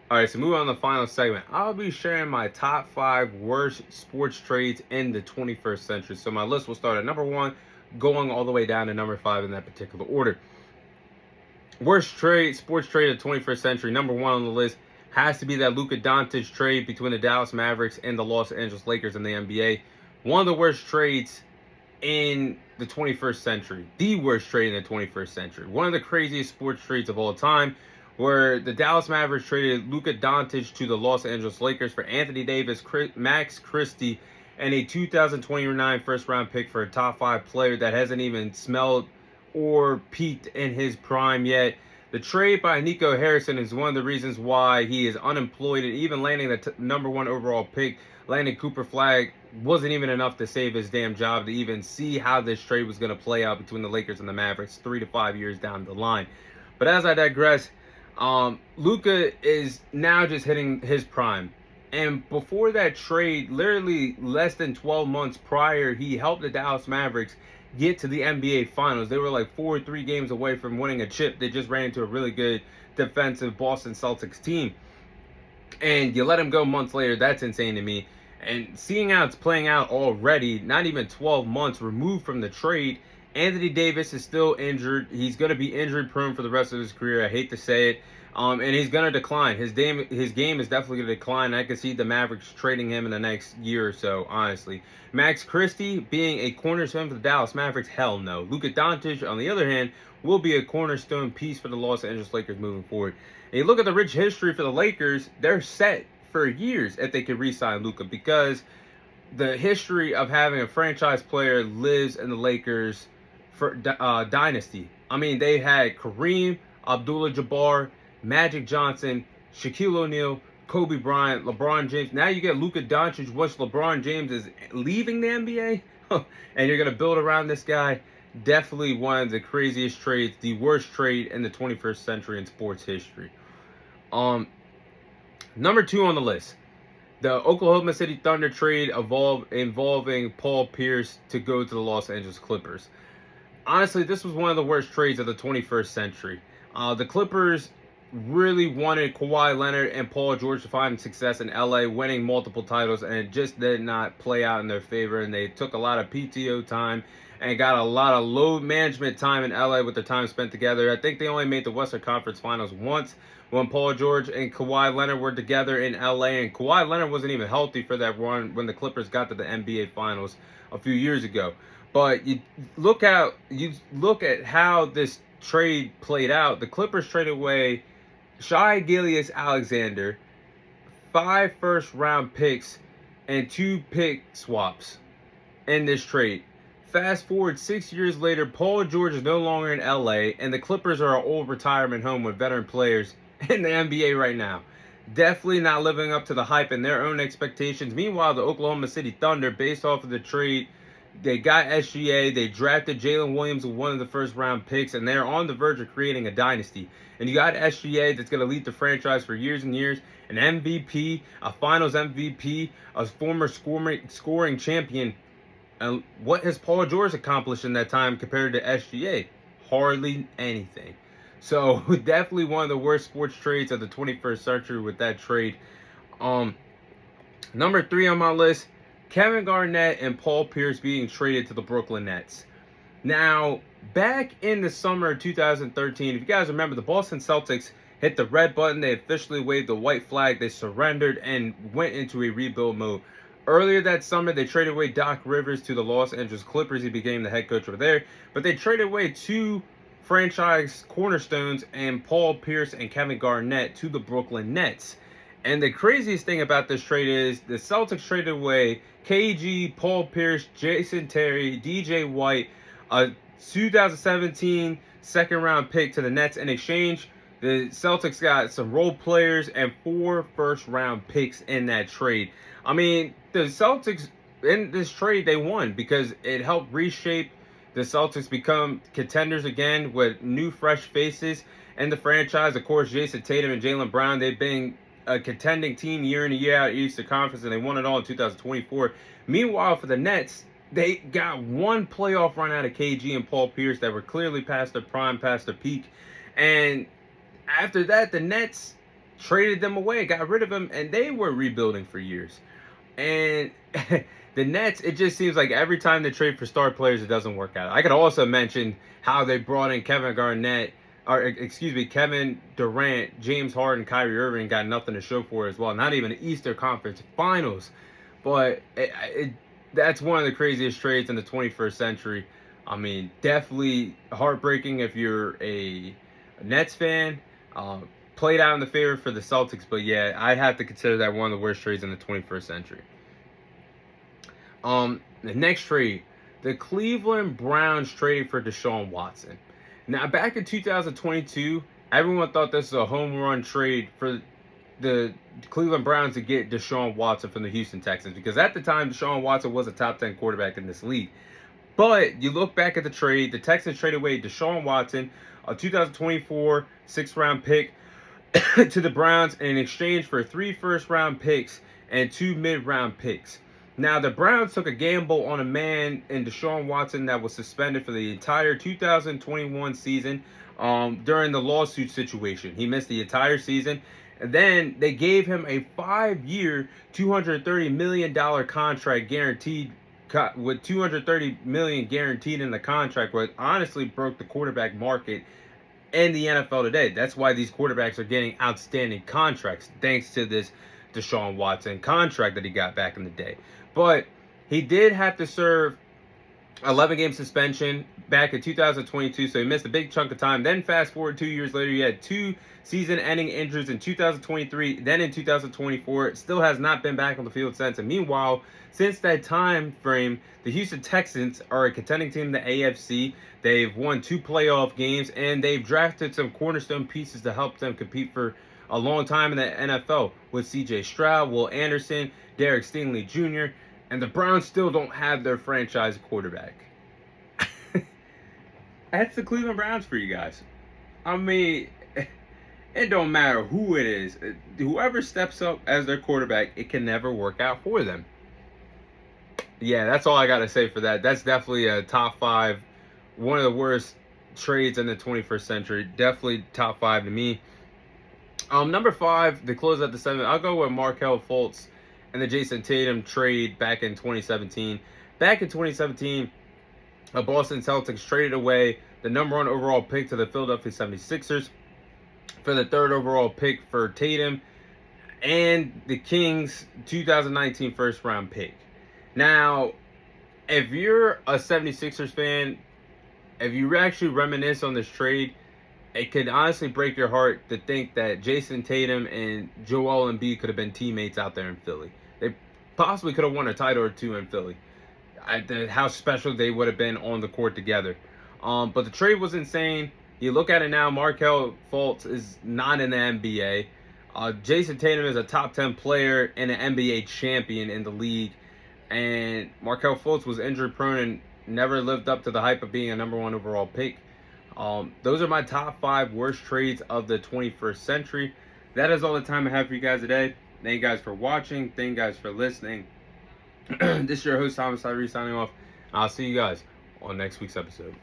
All right, so moving on to the final segment, I'll be sharing my top 5 worst sports trades in the 21st century. So my list will start at number 1, going all the way down to number 5 in that particular order. Worst trade, sports trade of the 21st century, number 1 on the list has to be that Luka Doncic trade between the Dallas Mavericks and the Los Angeles Lakers in the NBA. One of the worst trades in the 21st century. The worst trade in the 21st century. One of the craziest sports trades of all time, where the Dallas Mavericks traded Luka Doncic to the Los Angeles Lakers for Anthony Davis, Max Christie, and a 2029 first round pick for a top 5 player that hasn't even smelled or peaked in his prime yet. The trade by Nico Harrison is one of the reasons why he is unemployed, and even landing the number 1 overall pick, landing Cooper Flag, wasn't even enough to save his damn job to even see how this trade was going to play out between the Lakers and the Mavericks 3 to 5 years down the line. But as I digress, Luka is now just hitting his prime. And before that trade, literally less than 12 months prior, he helped the Dallas Mavericks get to the NBA Finals. They were like 4 or 3 games away from winning a chip. They just ran into a really good defensive Boston Celtics team. And you let him go months later, that's insane to me. And seeing how it's playing out already, not even 12 months removed from the trade, Anthony Davis is still injured. He's going to be injury prone for the rest of his career. I hate to say it. And he's going to decline. His game is definitely going to decline. I can see the Mavericks trading him in the next year or so, honestly. Max Christie being a cornerstone for the Dallas Mavericks, hell no. Luka Doncic, on the other hand, will be a cornerstone piece for the Los Angeles Lakers moving forward. And you look at the rich history for the Lakers, they're set for years if they could re-sign Luka, because the history of having a franchise player lives in the Lakers for dynasty. I mean, they had Kareem Abdul-Jabbar, Magic Johnson, Shaquille O'Neal, Kobe Bryant, LeBron James. Now you get Luka Doncic, once LeBron James is leaving the NBA, and you're going to build around this guy. Definitely one of the craziest trades, the worst trade in the 21st century in sports history. Number 2 on the list, the Oklahoma City Thunder trade involving Paul Pierce to go to the Los Angeles Clippers. Honestly, this was one of the worst trades of the 21st century. The Clippers really wanted Kawhi Leonard and Paul George to find success in LA, winning multiple titles, and it just did not play out in their favor. And they took a lot of PTO time and got a lot of load management time in LA with the time spent together. I think they only made the Western Conference Finals once when Paul George and Kawhi Leonard were together in LA, and Kawhi Leonard wasn't even healthy for that run when the Clippers got to the NBA Finals a few years ago. But you look at how this trade played out. The Clippers traded away Shai Gilgeous-Alexander, 5 first-round picks, and 2 pick swaps in this trade. Fast forward 6 years later, Paul George is no longer in LA, and the Clippers are an old retirement home with veteran players in the NBA right now. Definitely not living up to the hype and their own expectations. Meanwhile, the Oklahoma City Thunder, based off of the trade, they got SGA, they drafted Jalen Williams with one of the first-round picks, and they're on the verge of creating a dynasty. And you got SGA that's going to lead the franchise for years and years, an MVP, a Finals MVP, a former scoring champion. And what has Paul George accomplished in that time compared to SGA? Hardly anything. So definitely one of the worst sports trades of the 21st century with that trade. Number 3 on my list, Kevin Garnett and Paul Pierce being traded to the Brooklyn Nets. Now, back in the summer of 2013, if you guys remember, the Boston Celtics hit the red button. They officially waved the white flag. They surrendered and went into a rebuild mode. Earlier that summer, they traded away Doc Rivers to the Los Angeles Clippers. He became the head coach over there. But they traded away 2 franchise cornerstones, and Paul Pierce and Kevin Garnett, to the Brooklyn Nets. And the craziest thing about this trade is the Celtics traded away KG, Paul Pierce, Jason Terry, DJ White, a 2017 second-round pick to the Nets. In exchange, the Celtics got some role players and 4 first-round picks in that trade. I mean, the Celtics, in this trade, they won because it helped reshape the Celtics become contenders again with new, fresh faces in the franchise. Of course, Jason Tatum and Jaylen Brown, they've been a contending team year in and year out, Eastern Conference, and they won it all in 2024. Meanwhile, for the Nets, they got one playoff run out of KG and Paul Pierce that were clearly past their prime, past their peak. And after that, the Nets traded them away, got rid of them, and they were rebuilding for years. And the Nets, it just seems like every time they trade for star players, it doesn't work out. I could also mention how they brought in Kevin Durant, James Harden, Kyrie Irving, got nothing to show for it as well. Not even the Eastern Conference Finals. But that's one of the craziest trades in the 21st century. I mean, definitely heartbreaking if you're a Nets fan. Played out in the favor for the Celtics, but yeah, I have to consider that one of the worst trades in the 21st century. The next trade, the Cleveland Browns traded for Deshaun Watson. Now, back in 2022, everyone thought this was a home run trade for the Cleveland Browns to get Deshaun Watson from the Houston Texans, because at the time, Deshaun Watson was a top 10 quarterback in this league. But you look back at the trade, the Texans traded away Deshaun Watson, a 2024 6th-round pick, to the Browns in exchange for 3 first-round picks and 2 mid-round picks. Now, the Browns took a gamble on a man in Deshaun Watson that was suspended for the entire 2021 season during the lawsuit situation. He missed the entire season. And then they gave him a 5-year, $230 million contract guaranteed, with $230 million guaranteed in the contract, what honestly broke the quarterback market in the NFL today. That's why these quarterbacks are getting outstanding contracts, thanks to this Deshaun Watson contract that he got back in the day. But he did have to serve 11-game suspension back in 2022, so he missed a big chunk of time. Then fast forward 2 years later, he had 2 season-ending injuries in 2023, then in 2024. Still has not been back on the field since. And meanwhile, since that time frame, the Houston Texans are a contending team in the AFC. They've won 2 playoff games, and they've drafted some cornerstone pieces to help them compete for a long time in the NFL with C.J. Stroud, Will Anderson, Derek Stingley Jr., and the Browns still don't have their franchise quarterback. That's the Cleveland Browns for you guys. I mean, it don't matter who it is. Whoever steps up as their quarterback, it can never work out for them. Yeah, that's all I got to say for that. That's definitely a top 5, one of the worst trades in the 21st century. Definitely top 5 to me. Number 5, to close out the 7th, I'll go with Markelle Fultz and the Jason Tatum trade back in 2017. Back in 2017, the Boston Celtics traded away the number 1 overall pick to the Philadelphia 76ers for the 3rd overall pick for Tatum and the Kings 2019 first-round pick. Now, if you're a 76ers fan, if you actually reminisce on this trade, it could honestly break your heart to think that Jason Tatum and Joel Embiid could have been teammates out there in Philly. They possibly could have won a title or 2 in Philly. How special they would have been on the court together. But the trade was insane. You look at it now, Markelle Fultz is not in the NBA. Jason Tatum is a top 10 player and an NBA champion in the league. And Markelle Fultz was injury prone and never lived up to the hype of being a number 1 overall pick. Those are my top 5 worst trades of the 21st century. That is all the time I have for you guys today. Thank you guys for watching. Thank you guys for listening. This is your host, Thomas Tyree, signing off. I'll see you guys on next week's episode.